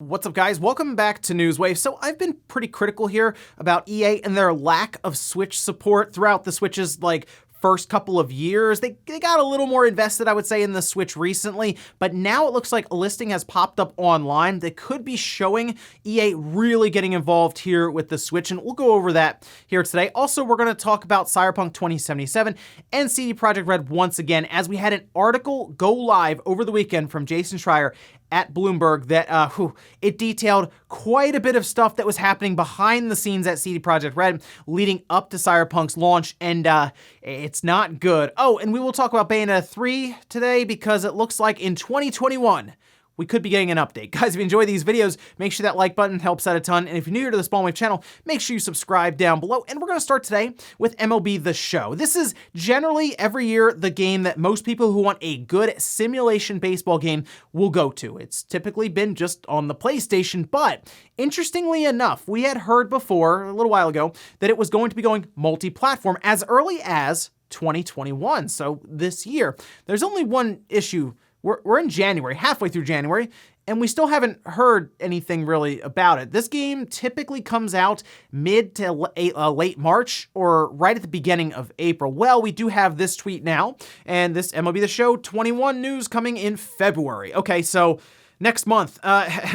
What's up, guys? Welcome back to Newswave. So I've been pretty critical here about EA and their lack of Switch support throughout the Switch's first couple of years. They got a little more invested, I would say, in the Switch recently, but now it looks like a listing has popped up online that could be showing EA really getting involved here with the Switch, and we'll go over that here today. Also, we're going to talk about Cyberpunk 2077 and CD Projekt Red once again, as we had an article go live over the weekend from Jason Schreier at Bloomberg that it detailed quite a bit of stuff that was happening behind the scenes at CD Projekt Red leading up to Cyberpunk's launch, and it's not good. Oh, and we will talk about Bayonetta 3 today because it looks like in 2021, we could be getting an update. Guys, if you enjoy these videos, make sure that like button helps out a ton. And if you're new to the Spawnwave channel, make sure you subscribe down below. And we're going to start today with MLB The Show. This is generally every year the game that most people who want a good simulation baseball game will go to. It's typically been just on the PlayStation, but interestingly enough, we had heard before, a little while ago, that it was going to be going multi-platform as early as 2021. So this year. There's only one issue. We're in January, halfway through January, and we still haven't heard anything really about it. This game typically comes out mid to late March or right at the beginning of April. Well, we do have this tweet now, and this MLB The Show 21 news coming in February. Okay, so next month.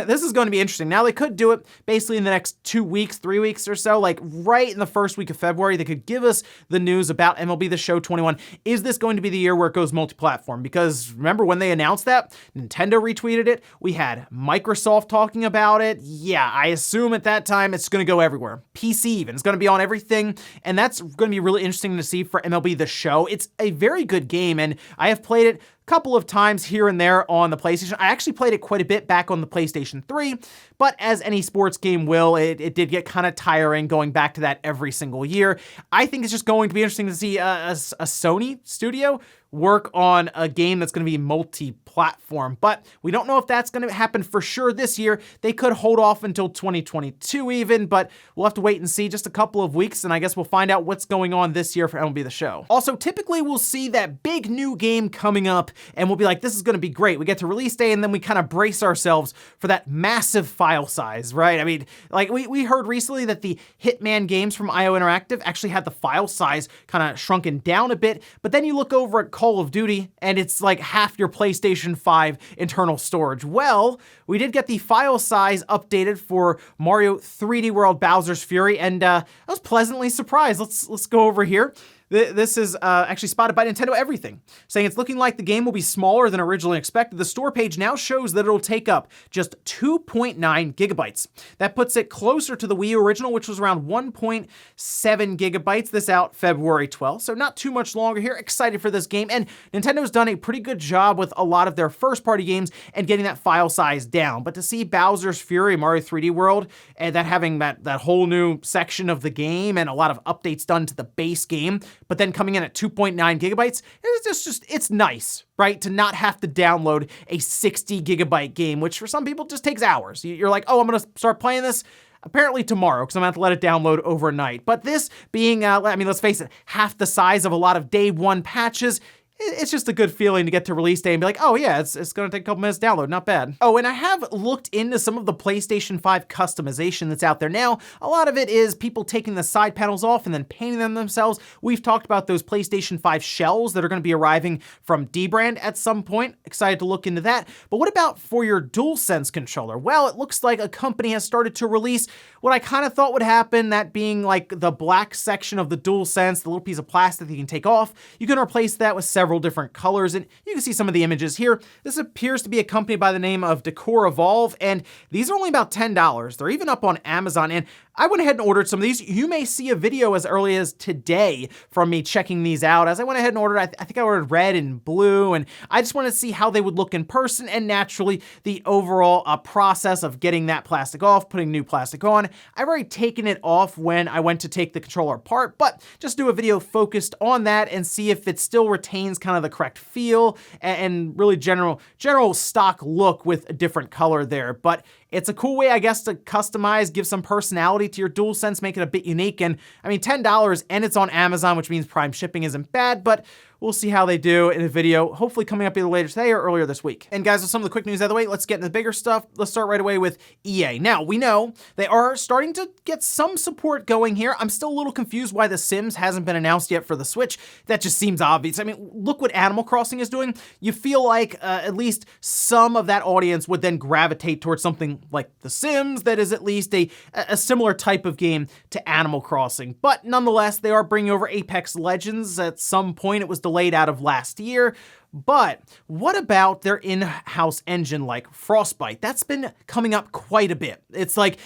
This is going to be interesting. Now, they could do it basically in the next 2 weeks, 3 weeks or so, like right in the first week of February. They could give us the news about MLB The Show 21. Is this going to be the year where it goes multi-platform? Because remember when they announced that, Nintendo retweeted it. We had Microsoft talking about it. Yeah, I assume at that time it's going to go everywhere. PC even. It's going to be on everything. And that's going to be really interesting to see for MLB The Show. It's a very good game, and I have played it couple of times here and there on the PlayStation. I actually played it quite a bit back on the PlayStation 3, but as any sports game will, it did get kind of tiring going back to that every single year. I think it's just going to be interesting to see a Sony studio work on a game that's going to be multi-platform, but we don't know if that's going to happen for sure this year. They could hold off until 2022 even, but we'll have to wait and see just a couple of weeks, and I guess we'll find out what's going on this year for MLB The Show. Also, typically we'll see that big new game coming up, and we'll be like, this is going to be great. We get to release day, and then we kind of brace ourselves for that massive file size, right? I mean, like we heard recently that the Hitman games from IO Interactive actually had the file size kind of shrunken down a bit, but then you look over at Call of Duty, and it's like half your PlayStation 5 internal storage. Well, we did get the file size updated for Mario 3D World Bowser's Fury, and I was pleasantly surprised. Let's go over here. This is actually spotted by Nintendo Everything, saying it's looking like the game will be smaller than originally expected. The store page now shows that it'll take up just 2.9 gigabytes. That puts it closer to the Wii U original, which was around 1.7 gigabytes. This out February 12th, so not too much longer here. Excited for this game, and Nintendo's done a pretty good job with a lot of their first-party games and getting that file size down. But to see Bowser's Fury, Mario 3D World, and that having that whole new section of the game and a lot of updates done to the base game, but then coming in at 2.9 gigabytes, it's nice, right? To not have to download a 60 gigabyte game, which for some people just takes hours. You're like, oh, I'm gonna start playing this apparently tomorrow, because I'm gonna have to let it download overnight. But this being, I mean, let's face it, half the size of a lot of day one patches, it's just a good feeling to get to release day and be like, oh yeah, it's gonna take a couple minutes to download, not bad. Oh, and I have looked into some of the PlayStation 5 customization that's out there now. A lot of it is people taking the side panels off and then painting them themselves. We've talked about those PlayStation 5 shells that are gonna be arriving from dbrand at some point. Excited to look into that. But what about for your DualSense controller? Well, it looks like a company has started to release what I kind of thought would happen, that being like the black section of the DualSense, the little piece of plastic that you can take off. You can replace that with several different colors, and you can see some of the images here. This appears to be a company by the name of Decor Evolve, and these are only about $10. They're even up on Amazon, and I went ahead and ordered some of these. You may see a video as early as today from me checking these out. As I went ahead and ordered, I think I ordered red and blue, and I just wanted to see how they would look in person, and naturally the overall process of getting that plastic off, putting new plastic on. I've already taken it off when I went to take the controller apart, but just do a video focused on that and see if it still retains kind of the correct feel and really general stock look with a different color there. But it's a cool way, I guess, to customize, give some personality to your DualSense, make it a bit unique. And I mean, $10 and it's on Amazon, which means Prime shipping isn't bad, but we'll see how they do in a video, hopefully coming up either later today or earlier this week. And guys, with some of the quick news out of the way, let's get into the bigger stuff. Let's start right away with EA. Now, we know they are starting to get some support going here. I'm still a little confused why The Sims hasn't been announced yet for the Switch. That just seems obvious. I mean, look what Animal Crossing is doing. You feel like at least some of that audience would then gravitate towards something like The Sims that is at least a similar type of game to Animal Crossing. But nonetheless, they are bringing over Apex Legends. At some point, it was delayed out of last year. But what about their in-house engine like Frostbite? That's been coming up quite a bit. It's like,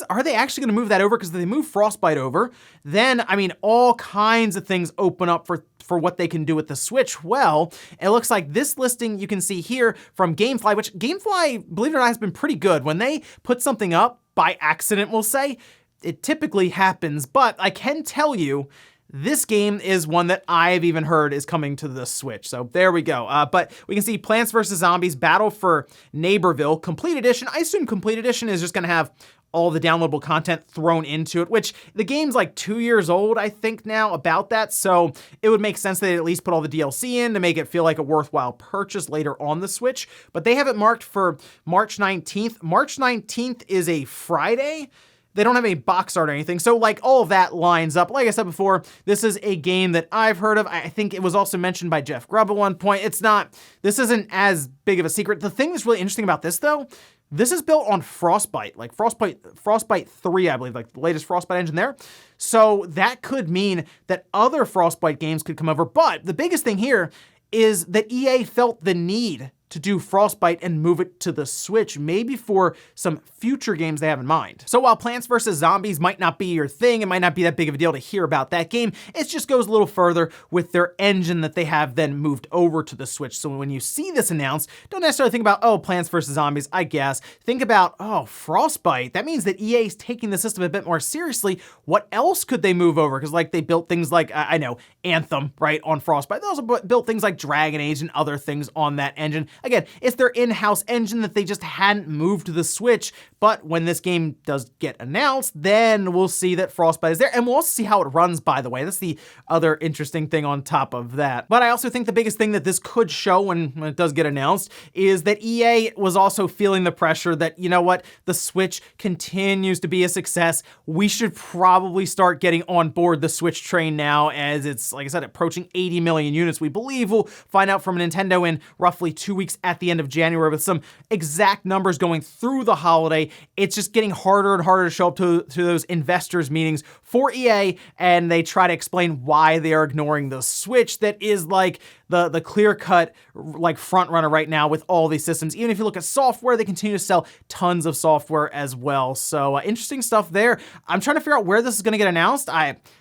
are they actually going to move that over? Because if they move Frostbite over, then, I mean, all kinds of things open up for what they can do with the Switch. Well, it looks like this listing you can see here from Gamefly, which Gamefly, believe it or not, has been pretty good. When they put something up by accident, we'll say, it typically happens. But I can tell you, this game is one that I've even heard is coming to the Switch. So there we go. But we can see Plants vs. Zombies Battle for Neighborville Complete Edition. I assume Complete Edition is just going to have all the downloadable content thrown into it, which the game's like 2 years old, I think now, about that. So it would make sense that they at least put all the DLC in to make it feel like a worthwhile purchase later on the Switch. But they have it marked for March 19th. March 19th is a Friday. They don't have any box art or anything. So like all of that lines up. Like I said before, this is a game that I've heard of. I think it was also mentioned by Jeff Grubb at one point. This isn't as big of a secret. The thing that's really interesting about this though, this is built on Frostbite, like Frostbite 3, I believe, like the latest Frostbite engine there. So that could mean that other Frostbite games could come over. But the biggest thing here is that EA felt the need to do Frostbite and move it to the Switch, maybe for some future games they have in mind. So while Plants vs. Zombies might not be your thing, it might not be that big of a deal to hear about that game, it just goes a little further with their engine that they have then moved over to the Switch. So when you see this announced, don't necessarily think about, oh, Plants vs. Zombies, I guess. Think about, oh, Frostbite. That means that EA is taking the system a bit more seriously. What else could they move over? Because like they built things like, I know, Anthem, right, on Frostbite. They also built things like Dragon Age and other things on that engine. Again, it's their in-house engine that they just hadn't moved to the Switch, but when this game does get announced, then we'll see that Frostbite is there, and we'll also see how it runs, by the way. That's the other interesting thing on top of that. But I also think the biggest thing that this could show when it does get announced is that EA was also feeling the pressure that, you know what, the Switch continues to be a success. We should probably start getting on board the Switch train now, as it's, like I said, approaching 80 million units. We believe we'll find out from Nintendo in roughly 2 weeks at the end of January with some exact numbers going through the holiday. It's just getting harder and harder to show up to those investors meetings for EA, and they try to explain why they are ignoring the Switch that is like the clear-cut like front runner right now with all these systems. Even if you look at software, they continue to sell tons of software as well. So interesting stuff there. I'm trying to figure out where this is going to get announced.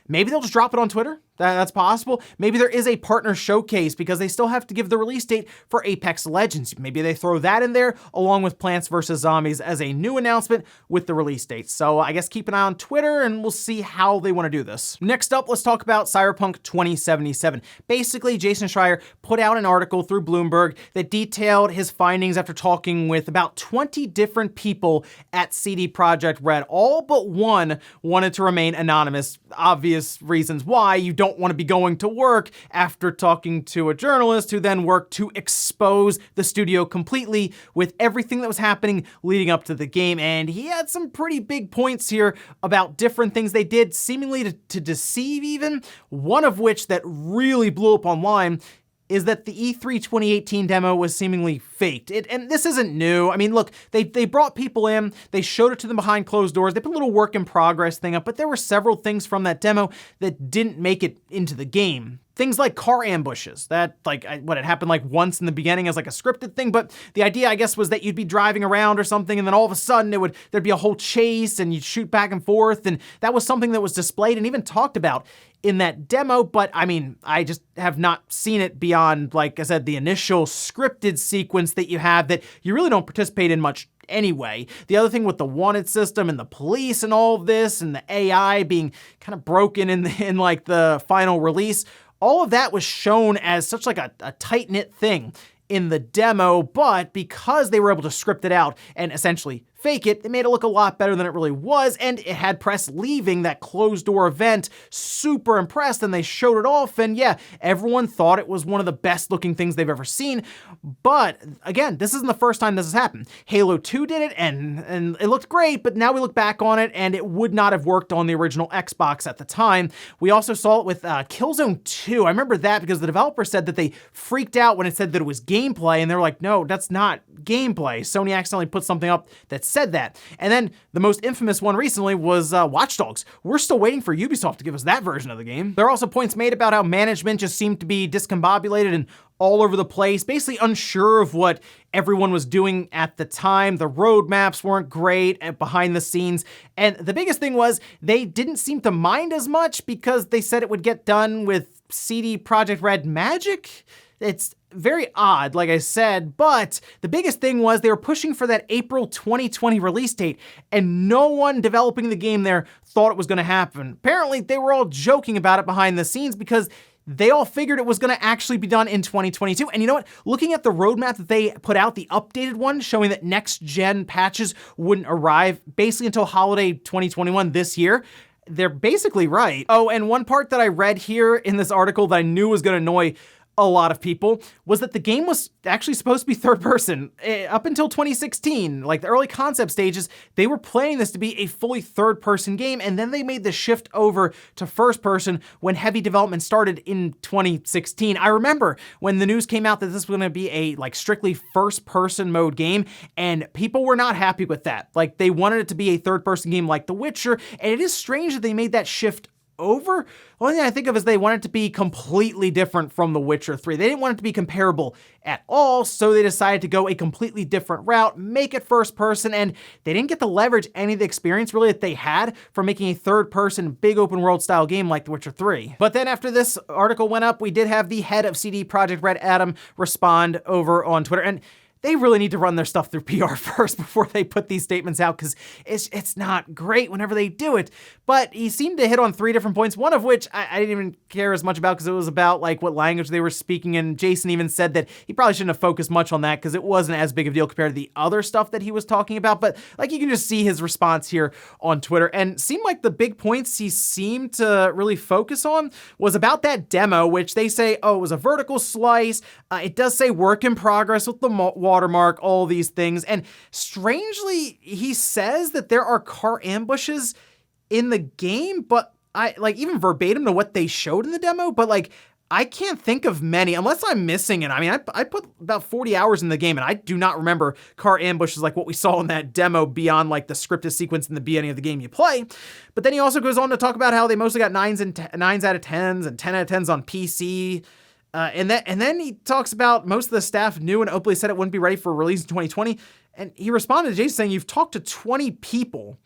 Maybe they'll just drop it on Twitter. That's possible. Maybe there is a partner showcase because they still have to give the release date for Apex Legends. Maybe they throw that in there along with Plants vs. Zombies as a new announcement with the release date. So I guess keep an eye on Twitter and we'll see how they want to do this. Next up, let's talk about Cyberpunk 2077. Basically, Jason Schreier put out an article through Bloomberg that detailed his findings after talking with about 20 different people at CD Projekt Red. All but one wanted to remain anonymous. Obvious reasons why. You don't want to be going to work after talking to a journalist who then worked to expose the studio completely with everything that was happening leading up to the game. And he had some pretty big points here about different things they did, seemingly to deceive even. One of which that really blew up online is that the E3 2018 demo was seemingly faked. And this isn't new. I mean, look, they brought people in, they showed it to them behind closed doors, they put a little work in progress thing up, but there were several things from that demo that didn't make it into the game. Things like car ambushes, that it happened like once in the beginning as like a scripted thing, but the idea, I guess, was that you'd be driving around or something and then all of a sudden there'd be a whole chase and you'd shoot back and forth, and that was something that was displayed and even talked about in that demo, but I mean, I just have not seen it beyond, like I said, the initial scripted sequence that you have that you really don't participate in much anyway. The other thing with the wanted system and the police and all of this and the AI being kind of broken in like the final release, all of that was shown as such like a tight-knit thing in the demo, but because they were able to script it out and essentially fake it. They made it look a lot better than it really was, and it had press leaving that closed-door event super impressed, and they showed it off, and yeah, everyone thought it was one of the best-looking things they've ever seen. But again, this isn't the first time this has happened. Halo 2 did it, and it looked great, but now we look back on it, and it would not have worked on the original Xbox at the time. We also saw it with Killzone 2. I remember that because the developer said that they freaked out when it said that it was gameplay, and they were like, no, that's not gameplay. Sony accidentally put something up that said that. And then the most infamous one recently was Watch Dogs. We're still waiting for Ubisoft to give us that version of the game. There are also points made about how management just seemed to be discombobulated and all over the place, basically unsure of what everyone was doing at the time. The roadmaps weren't great and behind the scenes. And the biggest thing was they didn't seem to mind as much because they said it would get done with CD Projekt Red magic. It's very odd, like I said, but the biggest thing was they were pushing for that April 2020 release date, and no one developing the game there thought it was going to happen. Apparently, they were all joking about it behind the scenes because they all figured it was going to actually be done in 2022. And you know what? Looking at the roadmap that they put out, the updated one showing that next-gen patches wouldn't arrive basically until holiday 2021 this year, they're basically right. Oh, and one part that I read here in this article that I knew was going to annoy a lot of people was that the game was actually supposed to be third person. Up until 2016, like the early concept stages, they were planning this to be a fully third person game, and then they made the shift over to first person when heavy development started in 2016. I remember when the news came out that this was going to be a strictly first person mode game, and people were not happy with that. Like, they wanted it to be a third person game like The Witcher, and it is strange that they made that shift over. The only thing I think of is they want it to be completely different from The Witcher 3. They didn't want it to be comparable at all, so they decided to go a completely different route, make it first person, and they didn't get to leverage any of the experience really that they had from making a third person, big open world style game like The Witcher 3. But then after this article went up, we did have the head of CD Projekt Red, Adam, respond over on Twitter, and they really need to run their stuff through PR first before they put these statements out, because it's not great whenever they do it. But he seemed to hit on 3 different points, one of which I didn't even care as much about because it was about like what language they were speaking, and Jason even said that he probably shouldn't have focused much on that because it wasn't as big of a deal compared to the other stuff that he was talking about. But like, you can just see his response here on Twitter, and seemed like the big points he seemed to really focus on was about that demo, which they say, oh, it was a vertical slice. It does say work in progress with the watermark, all these things. And strangely, he says that there are car ambushes in the game, but I like even verbatim to what they showed in the demo, but like, I can't think of many unless I'm missing it. I mean, I put about 40 hours in the game and I do not remember car ambushes like what we saw in that demo beyond like the scripted sequence in the beginning of the game you play. But then he also goes on to talk about how they mostly got 9s out of 10s and 10 out of 10s on PC. And then he talks about most of the staff knew and openly said it wouldn't be ready for release in 2020. And he responded to Jason saying, you've talked to 20 people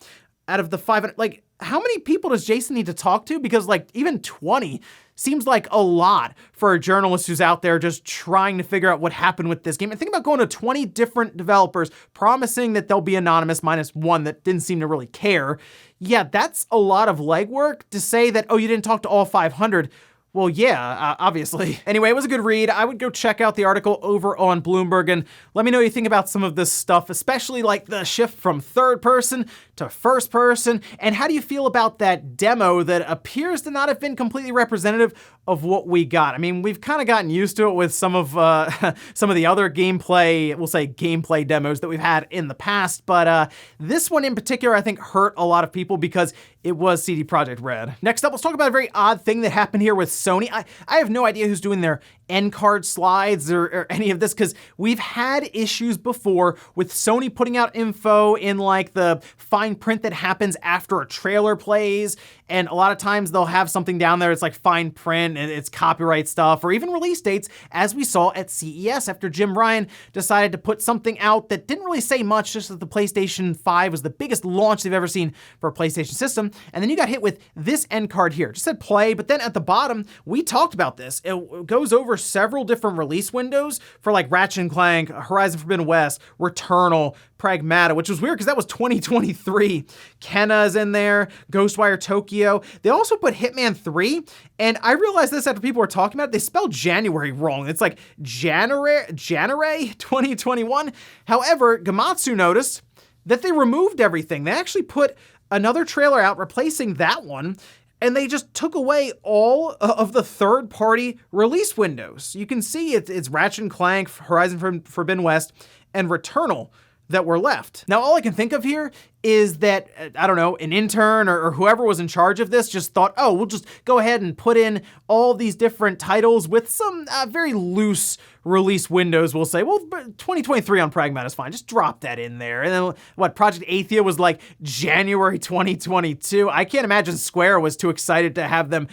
out of the 500. Like, how many people does Jason need to talk to? Because like, even 20 seems like a lot for a journalist who's out there just trying to figure out what happened with this game. And think about going to 20 different developers promising that they'll be anonymous minus one that didn't seem to really care. Yeah, that's a lot of legwork to say that, oh, you didn't talk to all 500. Well, yeah, obviously. Anyway, it was a good read. I would go check out the article over on Bloomberg and let me know what you think about some of this stuff, especially like the shift from third person to first person. And how do you feel about that demo that appears to not have been completely representative of what we got? I mean, we've kind of gotten used to it with some of the other gameplay, we'll say gameplay demos that we've had in the past, but this one in particular, I think hurt a lot of people because it was CD Projekt Red. Next up, let's talk about a very odd thing that happened here with Sony. I have no idea who's doing their end card slides or any of this, because we've had issues before with Sony putting out info in like the fine print that happens after a trailer plays. And a lot of times they'll have something down there, it's like fine print and it's copyright stuff, or even release dates, as we saw at CES after Jim Ryan decided to put something out that didn't really say much, just that the PlayStation 5 was the biggest launch they've ever seen for a PlayStation system. And then you got hit with this end card here. It just said play, but then at the bottom, we talked about this. It goes over several different release windows for like Ratchet & Clank, Horizon Forbidden West, Returnal, Pragmata, which was weird because that was 2023. Kenna's in there, Ghostwire Tokyo. They also put Hitman 3, and I realized this after people were talking about it. They spelled January wrong. It's like January 2021. However, Gamatsu noticed that they removed everything. They actually put another trailer out replacing that one, and they just took away all of the third-party release windows. You can see it's Ratchet & Clank, Horizon Forbidden West, and Returnal that were left. Now, all I can think of here is that, I don't know, an intern or whoever was in charge of this just thought, oh, we'll just go ahead and put in all these different titles with some very loose release windows. We'll say, well, 2023 on Pragma is fine. Just drop that in there. And then what, Project Athia was like January 2022. I can't imagine Square was too excited to have them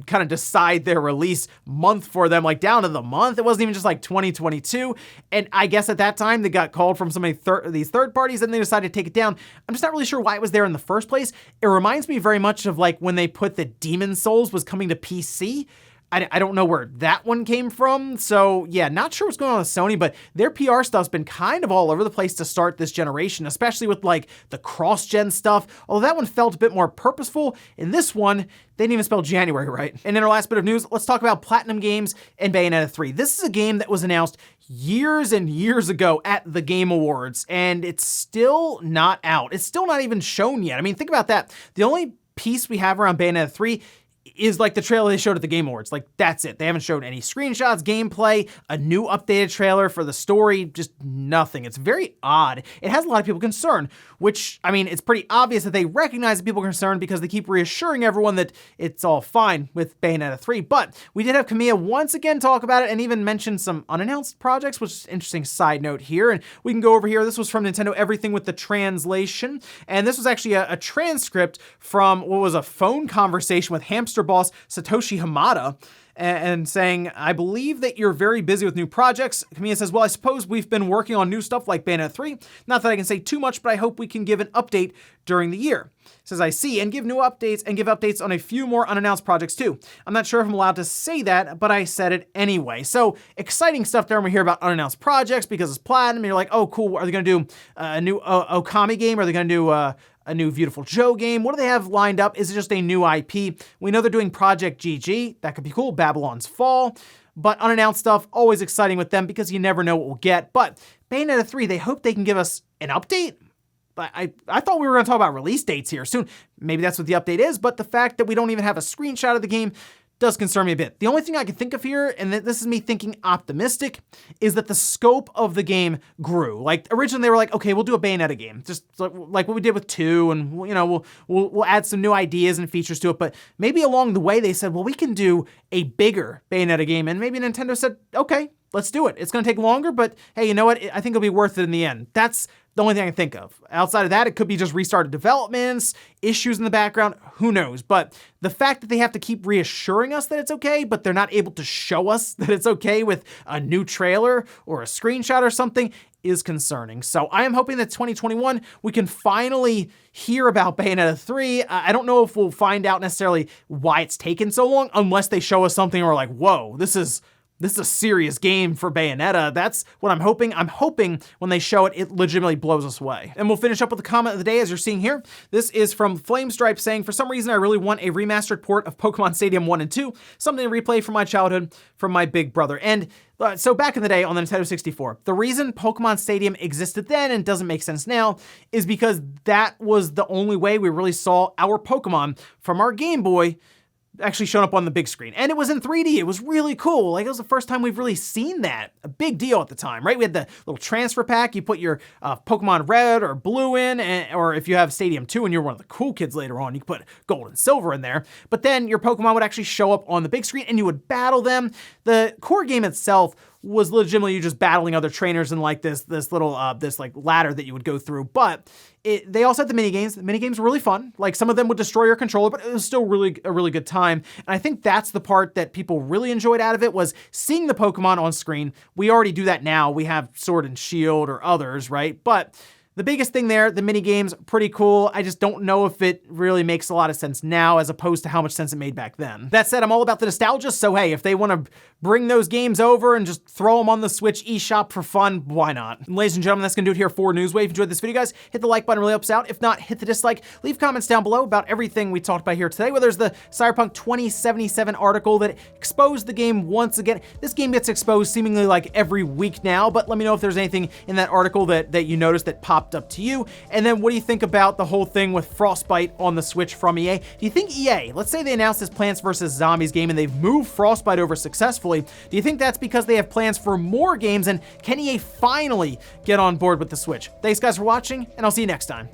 kind of decide their release month for them, like down to the month. It wasn't even just like 2022. And I guess at that time they got called from so many these third parties and they decided to take it down. I'm just not really sure why it was there in the first place. It reminds me very much of like when they put the Demon Souls was coming to PC. I don't know where that one came from. So yeah, not sure what's going on with Sony, but their PR stuff's been kind of all over the place to start this generation, especially with like the cross-gen stuff. Although that one felt a bit more purposeful. In this one, they didn't even spell January right. And in our last bit of news, let's talk about Platinum Games and Bayonetta 3. This is a game that was announced years and years ago at the Game Awards, and it's still not out. It's still not even shown yet. I mean, think about that. The only piece we have around Bayonetta 3 is like the trailer they showed at the Game Awards. Like, that's it. They haven't shown any screenshots, gameplay, a new updated trailer for the story, just nothing. It's very odd. It has a lot of people concerned, which, I mean, it's pretty obvious that they recognize that people are concerned because they keep reassuring everyone that it's all fine with Bayonetta 3. But we did have Kamiya once again talk about it and even mention some unannounced projects, which is an interesting side note here. And we can go over here. This was from Nintendo Everything with the translation. And this was actually a transcript from what was a phone conversation with Hamster boss Satoshi Hamada, and saying, I believe that you're very busy with new projects. Kamiya says, well, I suppose we've been working on new stuff like Bayonetta 3. Not that I can say too much, but I hope we can give an update during the year. Says, I see, and give new updates and give updates on a few more unannounced projects too. I'm not sure if I'm allowed to say that, but I said it anyway. So exciting stuff there when we hear about unannounced projects because it's Platinum. And you're like, oh, cool. Are they going to do a new Okami game? Are they going to do a new Beautiful Joe game? What do they have lined up? Is it just a new IP? We know they're doing Project GG. That could be cool. Babylon's Fall. But unannounced stuff, always exciting with them because you never know what we'll get. But Bayonetta 3, they hope they can give us an update. But I thought we were going to talk about release dates here soon. Maybe that's what the update is, but the fact that we don't even have a screenshot of the game does concern me a bit. The only thing I can think of here, and this is me thinking optimistic, is that the scope of the game grew. Like originally they were like, okay, we'll do a Bayonetta game, just like what we did with 2, and you know, we'll add some new ideas and features to it. But maybe along the way they said, well, we can do a bigger Bayonetta game, and maybe Nintendo said, okay, let's do it. It's going to take longer, but hey, you know what? I think it'll be worth it in the end. That's the only thing I can think of. Outside of that, it could be just restarted developments, issues in the background, who knows? But the fact that they have to keep reassuring us that it's okay, but they're not able to show us that it's okay with a new trailer or a screenshot or something is concerning. So I am hoping that 2021, we can finally hear about Bayonetta 3. I don't know if we'll find out necessarily why it's taken so long, unless they show us something and we're like, whoa, this is a serious game for Bayonetta. That's what I'm hoping. I'm hoping when they show it, it legitimately blows us away. And we'll finish up with the comment of the day as you're seeing here. This is from Flamestripe saying, for some reason, I really want a remastered port of Pokemon Stadium 1 and 2, something to replay from my childhood from my big brother. And so back in the day on the Nintendo 64, the reason Pokemon Stadium existed then and doesn't make sense now is because that was the only way we really saw our Pokemon from our Game Boy actually shown up on the big screen. And it was in 3D. It was really cool. Like, it was the first time we've really seen that. A big deal at the time, right? We had the little transfer pack. You put your Pokemon Red or Blue in, or if you have Stadium 2 and you're one of the cool kids later on, you could put Gold and Silver in there. But then your Pokemon would actually show up on the big screen and you would battle them. The core game itself was legitimately you just battling other trainers in like this little this like ladder that you would go through. But they also had the mini games. The mini games were really fun. Like some of them would destroy your controller, but it was still a really good time. And I think that's the part that people really enjoyed out of it, was seeing the Pokemon on screen. We already do that now. We have Sword and Shield or others, right? But the biggest thing there, the mini games, pretty cool. I just don't know if it really makes a lot of sense now as opposed to how much sense it made back then. That said, I'm all about the nostalgia, so hey, if they want to bring those games over and just throw them on the Switch eShop for fun, why not? And ladies and gentlemen, that's gonna do it here for Newswave. If you enjoyed this video, guys, hit the like button, really helps out. If not, hit the dislike. Leave comments down below about everything we talked about here today, whether it's the Cyberpunk 2077 article that exposed the game once again. This game gets exposed seemingly like every week now, but let me know if there's anything in that article that you noticed that popped popped up to you? And then what do you think about the whole thing with Frostbite on the Switch from EA? Do you think EA, let's say they announced this Plants vs. Zombies game and they've moved Frostbite over successfully, do you think that's because they have plans for more games, and can EA finally get on board with the Switch? Thanks guys for watching, and I'll see you next time.